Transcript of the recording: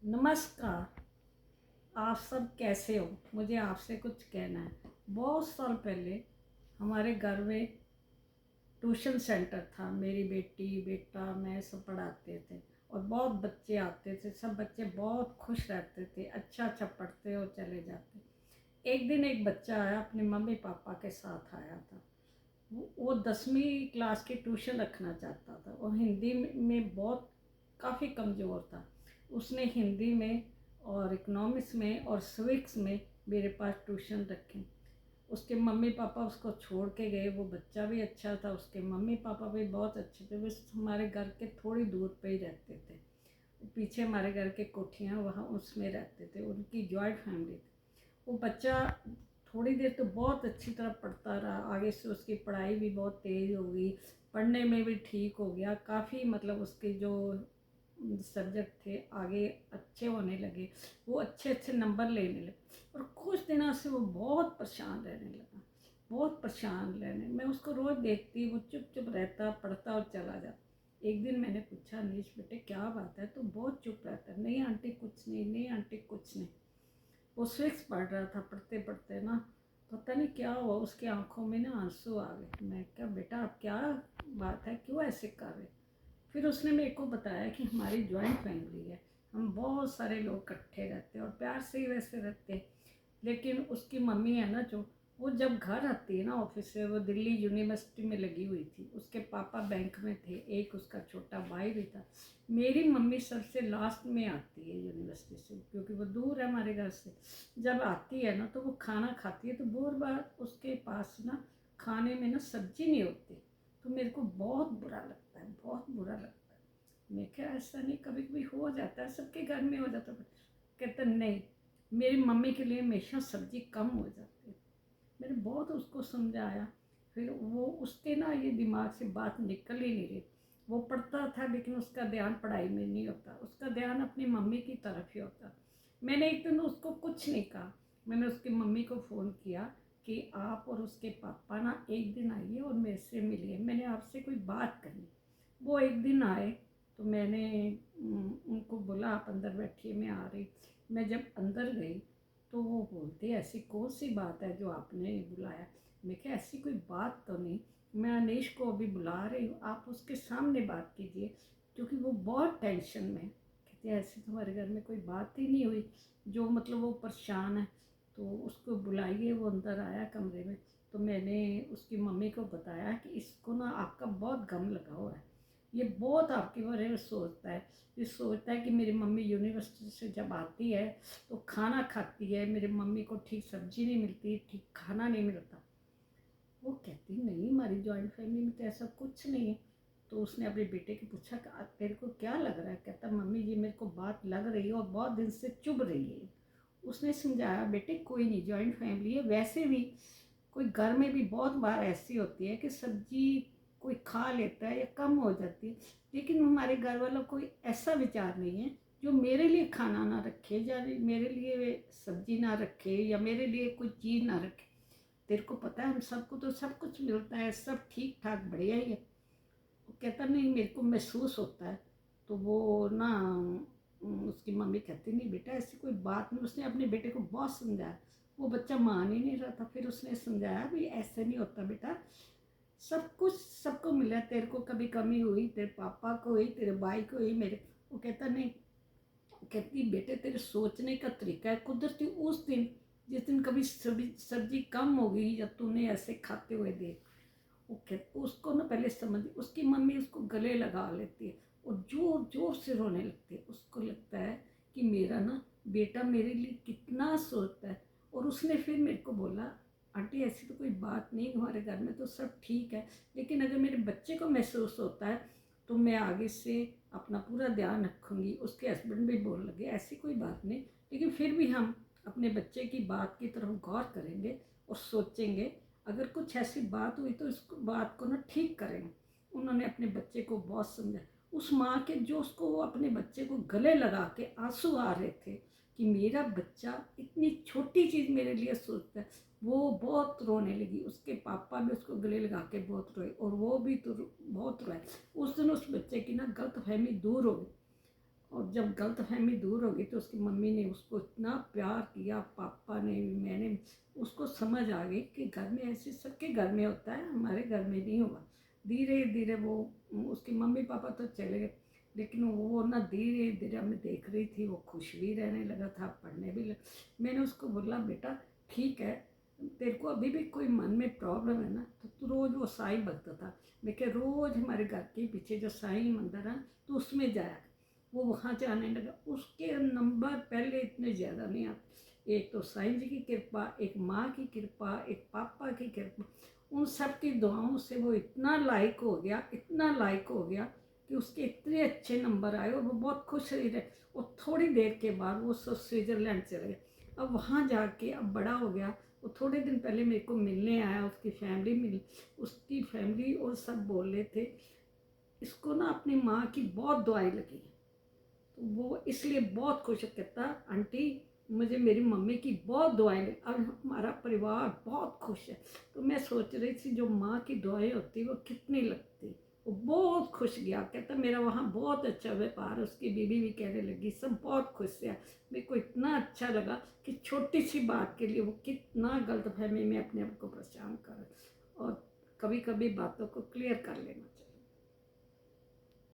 नमस्कार। आप सब कैसे हो? मुझे आपसे कुछ कहना है। बहुत साल पहले हमारे घर में ट्यूशन सेंटर था। मेरी बेटी बेटा मैं सब पढ़ाते थे और बहुत बच्चे आते थे। सब बच्चे बहुत खुश रहते थे, अच्छा अच्छा पढ़ते और चले जाते। एक दिन एक बच्चा आया, अपने मम्मी पापा के साथ आया था। वो 10वीं क्लास की ट्यूशन रखना चाहता था और हिंदी में बहुत काफ़ी कमज़ोर था। उसने हिंदी में और इकोनॉमिक्स में और सिविक्स में मेरे पास ट्यूशन रखी। उसके मम्मी पापा उसको छोड़ के गए। वो बच्चा भी अच्छा था, उसके मम्मी पापा भी बहुत अच्छे थे। वे हमारे घर के थोड़ी दूर पे ही रहते थे। पीछे हमारे घर के कोठियाँ, वहाँ उसमें रहते थे। उनकी जॉइंट फैमिली थी। वो बच्चा थोड़ी देर तो बहुत अच्छी तरह पढ़ता रहा। आगे से उसकी पढ़ाई भी बहुत तेज़ हो गई, पढ़ने में भी ठीक हो गया। काफ़ी मतलब उसके जो सब्जेक्ट थे आगे अच्छे होने लगे। वो अच्छे अच्छे नंबर लेने लगे और कुछ दिनों से वो बहुत परेशान रहने लगा। बहुत परेशान रहने, मैं उसको रोज़ देखती, वो चुप चुप रहता, पढ़ता और चला जाता। एक दिन मैंने पूछा, नीश बेटे क्या बात है, तू बहुत चुप रहता है? नहीं आंटी कुछ नहीं, नहीं आंटी कुछ नहीं। वो स्विक्स पढ़ रहा था। पढ़ते पढ़ते ना पता नहीं क्या हुआ, उसकी आंखों में ना आंसू आ गए। मैं क्या बेटा आप क्या बात है, क्यों ऐसे कर रहे? फिर उसने मेरे को बताया कि हमारी जॉइंट फैमिली है, हम बहुत सारे लोग इकट्ठे रहते हैं और प्यार से ही वैसे रहते हैं। लेकिन उसकी मम्मी है ना, जो वो जब घर आती है ना ऑफिस से, वो दिल्ली यूनिवर्सिटी में लगी हुई थी। उसके पापा बैंक में थे, एक उसका छोटा भाई भी था। मेरी मम्मी सबसे लास्ट में आती है यूनिवर्सिटी से, क्योंकि वो दूर है हमारे घर से। जब आती है ना तो वो खाना खाती है तो बहुत बार उसके पास ना खाने में ना सब्जी नहीं होती। तो मेरे को बहुत बुरा लगता है, बहुत बुरा लगता है। मैं क्या ऐसा नहीं, कभी कभी हो जाता है, सबके घर में हो जाता है। कहता नहीं, मेरी मम्मी के लिए हमेशा सब्जी कम हो जाती है। मैंने बहुत उसको समझाया, फिर वो उसके ना ये दिमाग से बात निकल ही नहीं रही। वो पढ़ता था लेकिन उसका ध्यान पढ़ाई में नहीं होता, उसका ध्यान अपनी मम्मी की तरफ ही होता। मैंने एक दिन उसको कुछ नहीं कहा। मैंने उसकी मम्मी को फ़ोन किया कि आप और उसके पापा ना एक दिन आइए और मेरे से मिलिए, मैंने आपसे कोई बात करनी। वो एक दिन आए तो मैंने उनको बोला आप अंदर बैठिए, मैं आ रही। मैं जब अंदर गई तो वो बोलते ऐसी कौन सी बात है जो आपने बुलाया? मैं क्या ऐसी कोई बात तो नहीं, मैं अनीश को अभी बुला रही हूँ, आप उसके सामने बात कीजिए, क्योंकि वो बहुत टेंशन में है। कहते ऐसी तो हमारे घर में कोई बात ही नहीं हुई, जो मतलब वो परेशान है। तो उसको बुलाइए। वो अंदर आया कमरे में। तो मैंने उसकी मम्मी को बताया कि इसको ना आपका बहुत गम लगा हुआ है, ये बहुत आपके बारे में सोचता है। ये सोचता है कि मेरी मम्मी यूनिवर्सिटी से जब आती है तो खाना खाती है, मेरी मम्मी को ठीक सब्जी नहीं मिलती, ठीक खाना नहीं मिलता। वो कहती नहीं, हमारी जॉइंट फैमिली में तो ऐसा कुछ नहीं है। तो उसने अपने बेटे को पूछा कि तेरे को क्या लग रहा है? कहता मम्मी जी मेरे को बात लग रही है और बहुत दिन से चुभ रही है। उसने समझाया बेटे कोई नहीं, जॉइंट फैमिली है। वैसे भी कोई घर में भी बहुत बार ऐसी होती है कि सब्जी कोई खा लेता है या कम हो जाती है, लेकिन हमारे घर वालों कोई ऐसा विचार नहीं है जो मेरे लिए खाना ना रखे या मेरे लिए सब्जी ना रखे या मेरे लिए कोई चीज़ ना रखे। तेरे को पता है हम सबको तो सब कुछ मिलता है, सब ठीक ठाक बढ़िया ही है। वो कहता नहीं, मेरे को महसूस होता है। तो वो ना उसकी मम्मी कहती नहीं बेटा ऐसी कोई बात नहीं। उसने अपने बेटे को बहुत समझाया, वो बच्चा मान ही नहीं रहा था। फिर उसने समझाया भी ऐसे नहीं होता बेटा, सब कुछ सबको मिला। तेरे को कभी कमी हुई, तेरे पापा को हुई, तेरे भाई को हुई, मेरे। वो कहता नहीं, कहती बेटे तेरे सोचने का तरीका है कुदरती। उस दिन जिस दिन कभी सब्जी कम हो गई या तूने ऐसे खाते हुए देख, वो कहते उसको ना पहले समझ। उसकी मम्मी उसको गले लगा लेती है और जोर जोर से रोने लगती है। उसको लगता है कि मेरा ना बेटा मेरे लिए कितना सोचता है। और उसने फिर मेरे को बोला आंटी ऐसी तो कोई बात नहीं, हमारे घर में तो सब ठीक है, लेकिन अगर मेरे बच्चे को महसूस होता है तो मैं आगे से अपना पूरा ध्यान रखूँगी। उसके हस्बैंड भी बोलने लगे ऐसी कोई बात नहीं, लेकिन फिर भी हम अपने बच्चे की बात की तरफ गौर करेंगे और सोचेंगे, अगर कुछ ऐसी बात हुई तो इस बात को ना ठीक करेंगे। उन्होंने अपने बच्चे को बहुत समझा। उस माँ के जो उसको वो अपने बच्चे को गले लगा के आंसू आ रहे थे कि मेरा बच्चा इतनी छोटी चीज़ मेरे लिए सोचता है, वो बहुत रोने लगी। उसके पापा भी उसको गले लगा के बहुत रोए और वो भी तो बहुत रोए। उस दिन उस बच्चे की ना गलत फहमी दूर हो गई। और जब गलतफहमी दूर हो गई तो उसकी मम्मी ने उसको इतना प्यार किया, पापा ने भी, मैंने भी। उसको समझ आ गई कि घर में ऐसे सबके घर में होता है, हमारे घर में नहीं होगा। धीरे धीरे वो, उसके मम्मी पापा तो चले गए, लेकिन वो ना धीरे धीरे हमें देख रही थी, वो खुश भी रहने लगा था, पढ़ने भी मैंने उसको बोला, बेटा ठीक है, तेरे को अभी भी कोई मन में प्रॉब्लम है ना, तो तू रोज़ वो साईं भक्त था, मैं क्या रोज़ हमारे घर के पीछे जो साईं मंदिर है तो उसमें जाया। वो वहाँ जाने लगा। उसके नंबर पहले इतने ज़्यादा नहीं आते। एक तो साईं जी की कृपा, एक माँ की कृपा, एक पापा की कृपा, उन सब की दुआओं से वो इतना लायक हो गया, इतना लायक हो गया कि उसके इतने अच्छे नंबर आए और वो बहुत खुश रहे। और थोड़ी देर के बाद वो स्विट्ज़रलैंड चले गए। अब वहाँ जाके अब बड़ा हो गया। वो थोड़े दिन पहले मेरे को मिलने आया, उसकी फैमिली मिल, उसकी फैमिली और सब बोल रहे थे इसको ना अपनी माँ की बहुत दुआएं लगी। तो वो इसलिए बहुत खुश कहता, आंटी मुझे मेरी मम्मी की बहुत दुआएं लगी, और हमारा परिवार बहुत खुश है। तो मैं सोच रही थी जो माँ की दुआएं होती वो कितनी लगती। वो बहुत खुश गया, कहता मेरा वहाँ बहुत अच्छा व्यापार। उसकी बीवी भी कहने लगी, सब बहुत खुश है। मेरे को इतना अच्छा लगा कि छोटी सी बात के लिए वो कितना गलतफहमी में अपने आप को परेशान कर, और कभी कभी बातों को क्लियर कर लेना चाहिए।